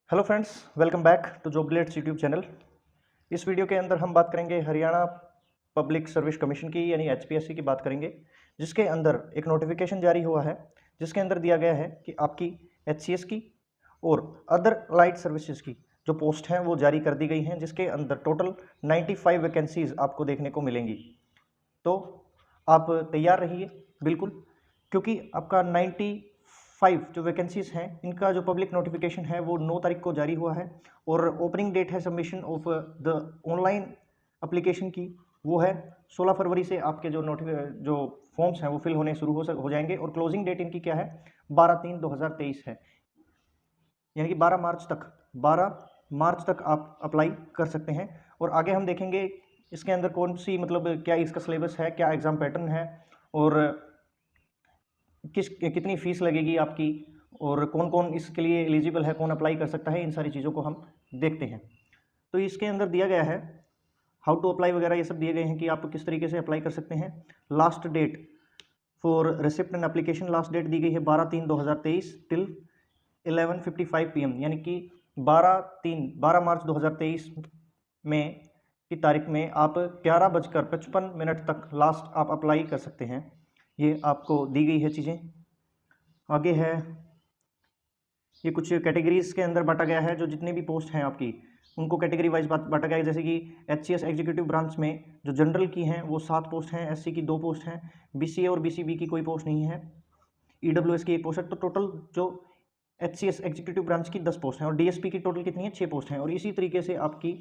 Hello friends, welcome back to Joblets YouTube channel. इस video के अंदर हम बात करेंगे हरियाणा पब्लिक सर्विस कमीशन की यानी एचपीएससी की बात करेंगे, जिसके अंदर एक नोटिफिकेशन जारी हुआ है जिसके अंदर दिया गया है कि आपकी एचसीएस की और अदर लाइट सर्विसेज की जो पोस्ट हैं वो जारी कर दी गई हैं, जिसके अंदर टोटल 95 वैकेंसीज आपको देखने को मिलेंगी। तो आप तैयार रहिए बिल्कुल, क्योंकि आपका 95 जो वैकेंसीज हैं इनका जो पब्लिक नोटिफिकेशन है वो 9 तारीख को जारी हुआ है और ओपनिंग डेट है submission of the online application की वो है 16 फरवरी से। आपके जो फॉर्म्स हैं वो फिल होने शुरू हो जाएंगे और क्लोजिंग डेट इनकी क्या है 12/3/2023 है, यानी कि 12 मार्च तक आप अप्लाई कर सकते हैं। और आगे हम देखेंगे इसके अंदर कौन सी क्या इसका सिलेबस है, क्या एग्ज़ाम पैटर्न है और कितनी फ़ीस लगेगी आपकी और कौन कौन इसके लिए एलिजिबल है, कौन अप्लाई कर सकता है, इन सारी चीज़ों को हम देखते हैं। तो इसके अंदर दिया गया है हाउ टू अप्लाई वगैरह, ये सब दिए गए हैं कि आप किस तरीके से अप्लाई कर सकते हैं। Last date for receipt and application, last date दी गई है 12/3/2023 टिल 11:55 PM, यानी कि 12 मार्च 2023 में की तारीख में आप 11:55 तक लास्ट आप अप्लाई कर सकते हैं। ये आपको दी गई है चीज़ें। आगे है ये कुछ कैटेगरीज के अंदर बांटा गया है, जो जितनी भी पोस्ट हैं आपकी उनको कैटेगरी वाइज बांटा गया है। जैसे कि एचसीएस एग्जीक्यूटिव ब्रांच में जो जनरल की हैं वो 7 पोस्ट हैं, एससी की 2 पोस्ट हैं, बीसीए और बीसीबी की कोई पोस्ट नहीं है, ईडब्ल्यूएस की 1 पोस्ट है। तो टोटल जो एचसीएस एग्जीक्यूटिव ब्रांच की 10 पोस्ट हैं और डीएसपी की टोटल कितनी है 6 पोस्ट हैं। और इसी तरीके से आपकी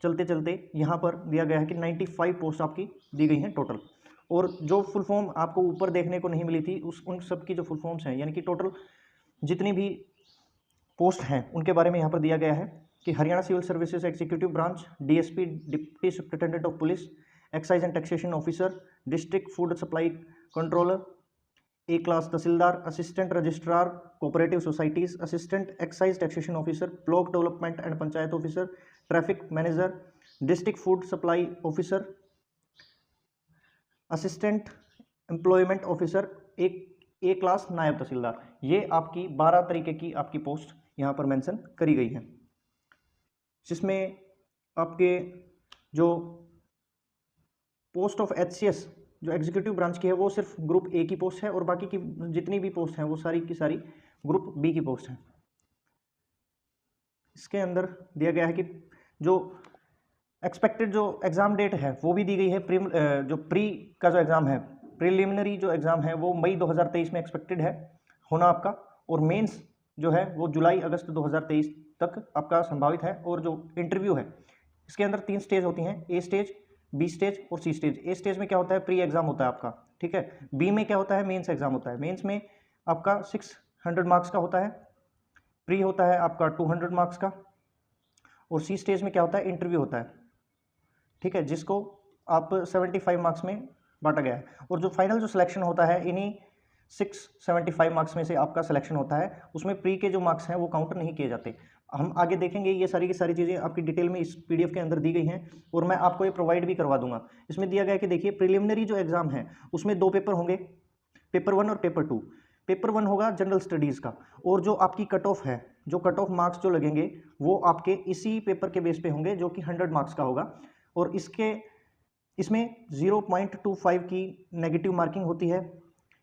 चलते चलते यहाँ पर दिया गया है कि 95 पोस्ट आपकी दी गई हैं टोटल। और जो फुल फॉर्म आपको ऊपर देखने को नहीं मिली थी उन सब की जो फुल फॉर्म्स हैं, यानी कि टोटल जितनी भी पोस्ट हैं उनके बारे में यहाँ पर दिया गया है कि Haryana civil services executive branch, DSP deputy superintendent of police, excise and taxation officer, district food supply controller, A class tehsildar, assistant registrar cooperative societies, assistant excise taxation officer, block development and panchayat officer, traffic manager, district food supply officer, assistant employment officer, A class naib tehsildar. ये आपकी 12 तरीके की आपकी post यहाँ पर mention करी गई है, जिसमें आपके जो पोस्ट ऑफ एचसीएस जो एग्जीक्यूटिव ब्रांच की है वो सिर्फ ग्रुप ए की पोस्ट है और बाकी की जितनी भी पोस्ट हैं वो सारी की सारी ग्रुप बी की पोस्ट हैं। इसके अंदर दिया गया है कि जो एक्सपेक्टेड जो एग्ज़ाम डेट है वो भी दी गई है। जो प्री का जो एग्ज़ाम है, प्रिलिमिनरी जो एग्ज़ाम है वो मई 2023 में एक्सपेक्टेड है होना आपका, और मेंस जो है वो जुलाई अगस्त 2023 तक आपका संभावित है। और जो इंटरव्यू है इसके अंदर 3 स्टेज होती हैं, ए स्टेज, बी स्टेज और सी स्टेज। ए स्टेज में क्या होता है, प्री एग्ज़ाम होता है आपका, ठीक है। बी में क्या होता है, मेंस एग्ज़ाम होता है। मेंस में आपका 600 मार्क्स का होता है, प्री होता है आपका 200 मार्क्स का, और सी स्टेज में क्या होता है, इंटरव्यू होता है, ठीक है, जिसको आप 75 मार्क्स में बांटा गया है। और जो फाइनल जो सिलेक्शन होता है इन्हीं 675 मार्क्स में से आपका सिलेक्शन होता है, उसमें प्री के जो मार्क्स हैं वो काउंटर नहीं किए जाते। हम आगे देखेंगे, ये सारी की सारी चीज़ें आपकी डिटेल में इस पीडीएफ के अंदर दी गई हैं और मैं आपको ये प्रोवाइड भी करवा दूंगा। इसमें दिया गया है कि देखिए प्रिलिमिनरी जो एग्ज़ाम है उसमें 2 पेपर होंगे, पेपर 1 और पेपर 2। पेपर 1 होगा जनरल स्टडीज़ का, और जो आपकी कट ऑफ है, जो कट ऑफ मार्क्स जो लगेंगे वो आपके इसी पेपर के बेस पे होंगे जो कि 100 मार्क्स का होगा। और इसमें 0.25 की नेगेटिव मार्किंग होती है,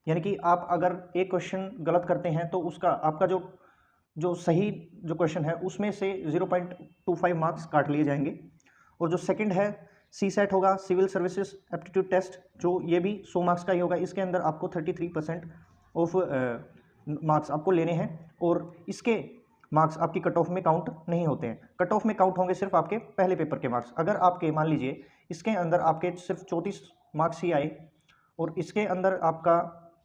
यानी कि आप अगर एक क्वेश्चन गलत करते हैं तो उसका आपका जो सही जो क्वेश्चन है उसमें से 0.25 मार्क्स काट लिए जाएंगे। और जो सेकंड है सी सेट होगा, सिविल सर्विसेज एप्टीट्यूड टेस्ट, जो ये भी 100 मार्क्स का ही होगा। इसके अंदर आपको 33% ऑफ मार्क्स आपको लेने हैं और इसके मार्क्स आपकी कट ऑफ में काउंट नहीं होते हैं। कट ऑफ में काउंट होंगे सिर्फ आपके पहले पेपर के मार्क्स। अगर आपके मान लीजिए इसके अंदर आपके सिर्फ 34 मार्क्स ही आए और इसके अंदर आपका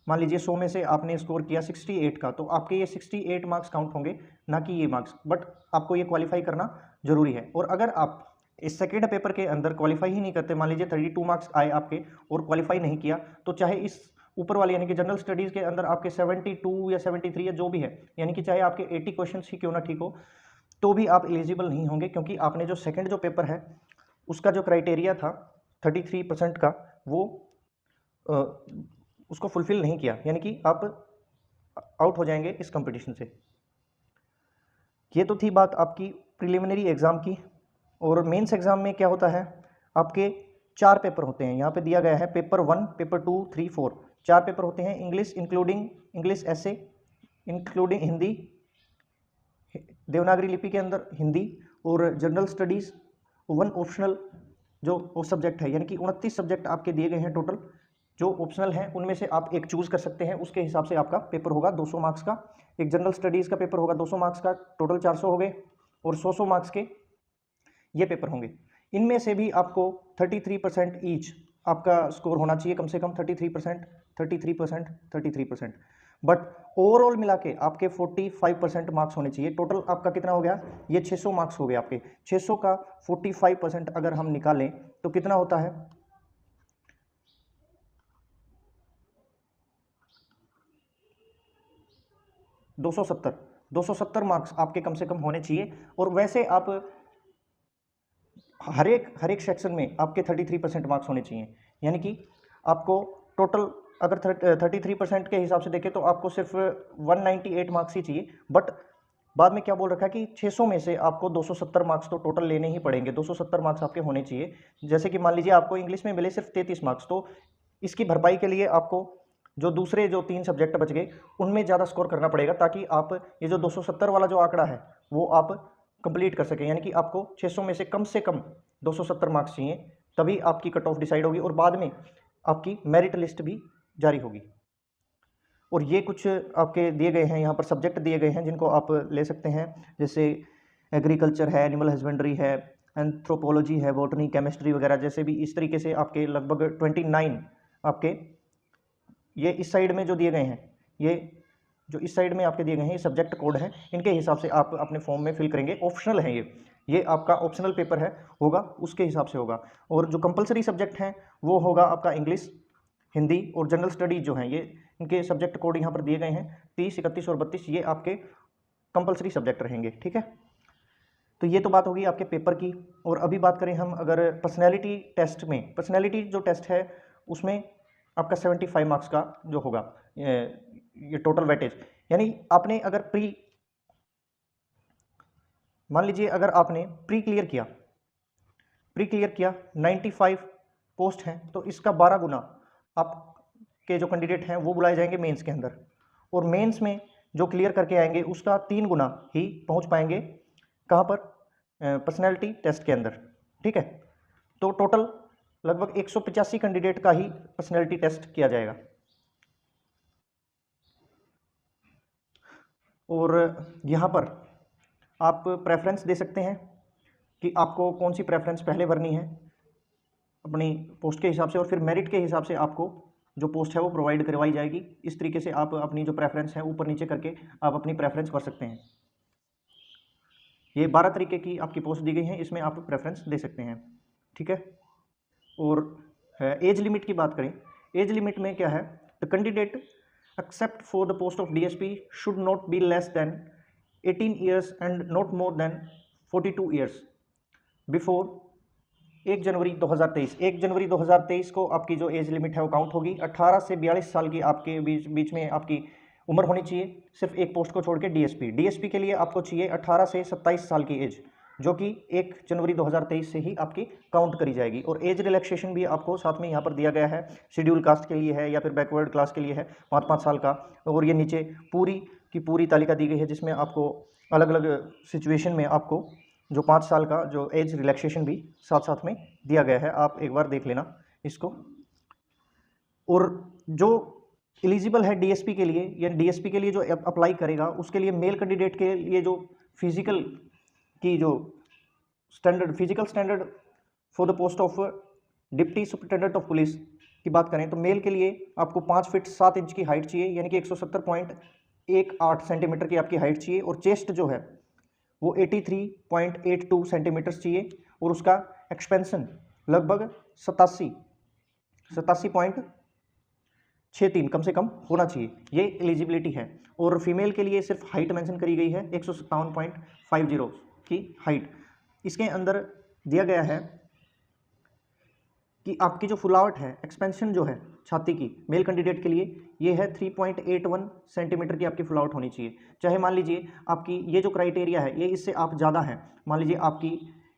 मान लीजिए 100 में से आपने स्कोर किया 68 का, तो आपके ये 68 मार्क्स काउंट होंगे, ना कि ये मार्क्स। बट आपको ये क्वालिफाई करना जरूरी है। और अगर आप इस सेकेंड पेपर के अंदर क्वालिफाई ही नहीं करते, मान लीजिए 32 मार्क्स आए आपके और क्वालिफाई नहीं किया, तो चाहे इस ऊपर वाले यानी कि जनरल स्टडीज़ के अंदर आपके 72 या 73 या जो भी है, यानी कि चाहे आपके 80 क्वेश्चन ही क्यों ना ठीक हो, तो भी आप एलिजिबल नहीं होंगे, क्योंकि आपने जो सेकंड जो पेपर है उसका जो क्राइटेरिया था 33% का वो उसको फुलफिल नहीं किया, यानी कि आप आउट हो जाएंगे इस कंपटीशन से। ये तो थी बात आपकी प्रिलिमिनरी एग्ज़ाम की। और मेंस एग्ज़ाम में क्या होता है, आपके 4 पेपर होते हैं, यहाँ पे दिया गया है पेपर 1, पेपर 2, 3, 4, 4 पेपर होते हैं। इंग्लिश इंक्लूडिंग इंग्लिश ऐसे, इंक्लूडिंग हिंदी, देवनागरी लिपि के अंदर हिंदी, और जनरल स्टडीज़, 1 ऑप्शनल जो वो सब्जेक्ट है, यानी कि 29 सब्जेक्ट आपके दिए गए हैं टोटल। जो ऑप्शनल हैं उनमें से आप एक चूज़ कर सकते हैं, उसके हिसाब से आपका पेपर होगा 200 मार्क्स का। एक जनरल स्टडीज़ का पेपर होगा 200 मार्क्स का, टोटल 400 हो गए, और 100 मार्क्स के ये पेपर होंगे। इनमें से भी आपको 33% ईच आपका स्कोर होना चाहिए, कम से कम 33%, 33%, 33%। बट ओवरऑल मिला के आपके 45% मार्क्स होने चाहिए। टोटल आपका कितना हो गया, ये 600 मार्क्स हो गए आपके। 600 का 45% अगर हम निकालें तो कितना होता है, 270 मार्क्स आपके कम से कम होने चाहिए। और वैसे आप हर एक सेक्शन में आपके 33% मार्क्स होने चाहिए, यानी कि आपको टोटल अगर 33% के हिसाब से देखें तो आपको सिर्फ 198 मार्क्स ही चाहिए। बट बाद में क्या बोल रखा है कि 600 में से आपको 270 मार्क्स तो टोटल लेने ही पड़ेंगे, 270 मार्क्स आपके होने चाहिए। जैसे कि मान लीजिए आपको इंग्लिश में मिले सिर्फ 33 मार्क्स, तो इसकी भरपाई के लिए आपको जो दूसरे जो 3 सब्जेक्ट बच गए उनमें ज़्यादा स्कोर करना पड़ेगा, ताकि आप ये जो 270 वाला जो आंकड़ा है वो आप कंप्लीट कर सकें। यानी कि आपको 600 में से कम 270 मार्क्स चाहिए, तभी आपकी कट ऑफ डिसाइड होगी और बाद में आपकी मेरिट लिस्ट भी जारी होगी। और ये कुछ आपके दिए गए हैं, यहाँ पर सब्जेक्ट दिए गए हैं जिनको आप ले सकते हैं, जैसे एग्रीकल्चर है, एनिमल हस्बेंड्री है, एंथ्रोपोलॉजी है, बॉटनी, केमिस्ट्री वगैरह, जैसे भी इस तरीके से आपके लगभग 29 आपके ये इस साइड में जो दिए गए हैं, ये जो इस साइड में आपके दिए गए हैं ये सब्जेक्ट कोड हैं, इनके हिसाब से आप अपने फॉर्म में फिल करेंगे। ऑप्शनल है ये आपका ऑप्शनल पेपर है, होगा उसके हिसाब से होगा। और जो कंपलसरी सब्जेक्ट हैं वो होगा आपका इंग्लिश, हिंदी और जनरल स्टडीज जो हैं, ये इनके सब्जेक्ट कोड यहाँ पर दिए गए हैं 30, 31 और 32, ये आपके कंपलसरी सब्जेक्ट रहेंगे। ठीक है, तो ये तो बात होगी आपके पेपर की। और अभी बात करें हम अगर पर्सनैलिटी टेस्ट में, पर्सनैलिटी जो टेस्ट है उसमें आपका 75 मार्क्स का जो होगा ये टोटल वेटेज, यानी आपने अगर मान लीजिए अगर आपने प्री क्लियर किया 95 पोस्ट हैं, तो इसका 12 गुना आपके जो कैंडिडेट हैं वो बुलाए जाएंगे मेंस के अंदर, और मेंस में जो क्लियर करके आएंगे उसका 3 गुना ही पहुंच पाएंगे कहाँ पर, पर्सनैलिटी टेस्ट के अंदर। ठीक है, तो टोटल लगभग 185 कैंडिडेट का ही पर्सनैलिटी टेस्ट किया जाएगा। और यहाँ पर आप प्रेफरेंस दे सकते हैं कि आपको कौन सी प्रेफरेंस पहले भरनी है अपनी पोस्ट के हिसाब से, और फिर मेरिट के हिसाब से आपको जो पोस्ट है वो प्रोवाइड करवाई जाएगी। इस तरीके से आप अपनी जो प्रेफरेंस है ऊपर नीचे करके आप अपनी प्रेफरेंस भर सकते हैं। ये 12 तरीके की आपकी पोस्ट दी गई है, इसमें आप प्रेफरेंस दे सकते हैं। ठीक है, और एज लिमिट की बात करें, एज लिमिट में क्या है, the candidate except for the post of DSP should not be less than 18 years and not more than 42 years before 1 जनवरी 2023 को आपकी जो एज लिमिट है वो काउंट होगी। 18 से 42 साल की आपके बीच में आपकी उम्र होनी चाहिए, सिर्फ एक पोस्ट को छोड़ के डीएसपी के लिए आपको चाहिए 18 से 27 साल की एज, जो कि 1 जनवरी 2023 से ही आपकी काउंट करी जाएगी। और एज रिलैक्सेशन भी आपको साथ में यहाँ पर दिया गया है, शेड्यूल कास्ट के लिए है या फिर बैकवर्ड क्लास के लिए है 5-5 साल का। और ये नीचे पूरी की पूरी तालिका दी गई है जिसमें आपको अलग अलग सिचुएशन में आपको जो 5 साल का जो एज रिलैक्सेशन भी साथ साथ में दिया गया है, आप एक बार देख लेना इसको। और जो एलिजिबल है डीएसपी के लिए, या डीएसपी के लिए जो अप्लाई करेगा उसके लिए मेल कैंडिडेट के लिए जो फिजिकल की जो physical standard for the post of deputy superintendent of police की बात करें तो मेल के लिए आपको 5 फीट 7 इंच की हाइट चाहिए, यानी कि 170.18 सेंटीमीटर की आपकी हाइट चाहिए। और चेस्ट जो है वो 83.82 सेंटीमीटर चाहिए, और उसका एक्सपेंशन लगभग 87.63 कम से कम होना चाहिए, ये एलिजिबिलिटी है। और फीमेल के लिए सिर्फ हाइट मेंशन करी गई है 157.50 की हाइट। इसके अंदर दिया गया है कि आपकी जो फुलावट है, एक्सपेंशन जो है छाती की मेल कैंडिडेट के लिए ये है 3.81 सेंटीमीटर की आपकी फुल आउट होनी चाहिए। चाहे मान लीजिए आपकी ये जो क्राइटेरिया है ये इससे आप ज़्यादा है, मान लीजिए आपकी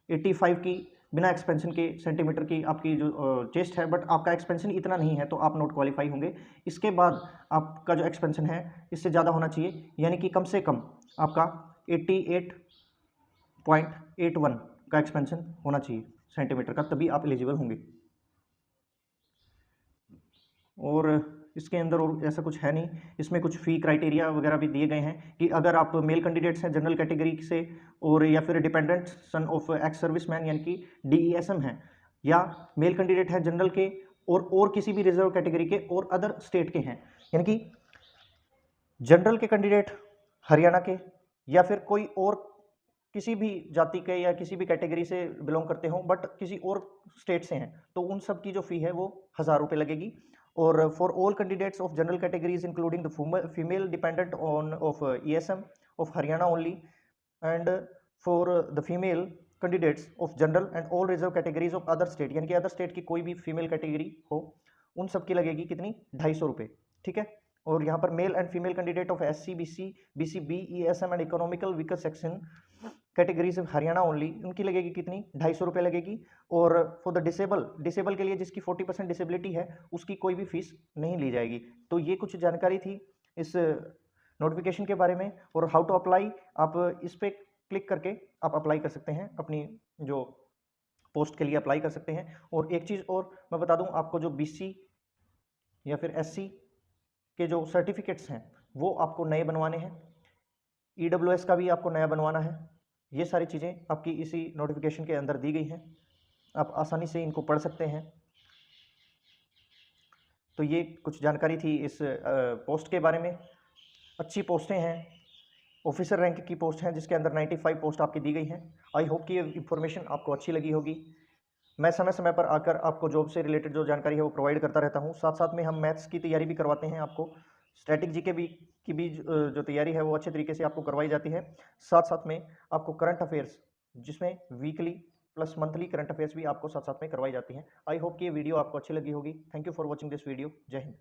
85 की बिना एक्सपेंशन के सेंटीमीटर की आपकी जो चेस्ट है, बट आपका एक्सपेंशन इतना नहीं है तो आप नॉट क्वालिफाई होंगे। इसके बाद आपका जो एक्सपेंशन है इससे ज़्यादा होना चाहिए, यानी कि कम से कम आपका 88.81 का एक्सपेंशन होना चाहिए सेंटीमीटर का, तभी आप एलिजिबल होंगे। और इसके अंदर और ऐसा कुछ है नहीं, इसमें कुछ फ़ी क्राइटेरिया वगैरह भी दिए गए हैं कि अगर आप मेल कैंडिडेट्स हैं जनरल कैटेगरी से, और या फिर dependent son of ex serviceman यानी कि DESM हैं, या मेल कैंडिडेट है जनरल के और किसी भी रिजर्व कैटेगरी के और अदर स्टेट के हैं, यानी कि जनरल के कैंडिडेट हरियाणा के या फिर कोई और किसी भी जाति के या किसी भी कैटेगरी से बिलोंग करते हों बट किसी और स्टेट से हैं, तो उन सब की जो फ़ी है वो 1000 रुपये लगेगी। और for all candidates of general categories including the female dependent on off ESM of Haryana only, and for the female candidates of general and all reserve categories of other state, यानी कि अदर स्टेट की कोई भी female category हो, उन सब की लगेगी कितनी, 250 रुपये। ठीक है। और यहाँ पर male and female candidate of SC BC BCB ESM and economical weaker section categories of Haryana only, उनकी लगेगी कितनी, 250 रुपये लगेगी। और फॉर द डिसेबल के लिए जिसकी 40% डिसेबिलिटी है उसकी कोई भी फीस नहीं ली जाएगी। तो ये कुछ जानकारी थी इस नोटिफिकेशन के बारे में। और हाउ टू अप्लाई, आप इस पर क्लिक करके आप अप्लाई कर सकते हैं, अपनी जो पोस्ट के लिए अप्लाई कर सकते हैं। और एक चीज़ और मैं बता दूं आपको, जो BC या फिर SC के जो सर्टिफिकेट्स हैं वो आपको नए बनवाने हैं, EWS का भी आपको नया बनवाना है। ये सारी चीज़ें आपकी इसी नोटिफिकेशन के अंदर दी गई हैं, आप आसानी से इनको पढ़ सकते हैं। तो ये कुछ जानकारी थी इस पोस्ट के बारे में। अच्छी पोस्टें हैं, ऑफिसर रैंक की पोस्ट हैं जिसके अंदर 95 पोस्ट आपकी दी गई हैं। आई होप कि ये इन्फॉर्मेशन आपको अच्छी लगी होगी। मैं समय समय पर आकर आपको जॉब से रिलेटेड जो जानकारी है वो प्रोवाइड करता रहता हूँ। साथ साथ में हम मैथ्स की तैयारी भी करवाते हैं आपको, स्टैटिक जीके की भी जो तैयारी है वो अच्छे तरीके से आपको करवाई जाती है। साथ साथ में आपको करंट अफेयर्स, जिसमें weekly plus monthly current affairs भी आपको साथ साथ में करवाई जाती हैं। आई होप कि ये वीडियो आपको अच्छी लगी होगी। Thank you for watching this video. जय हिंद।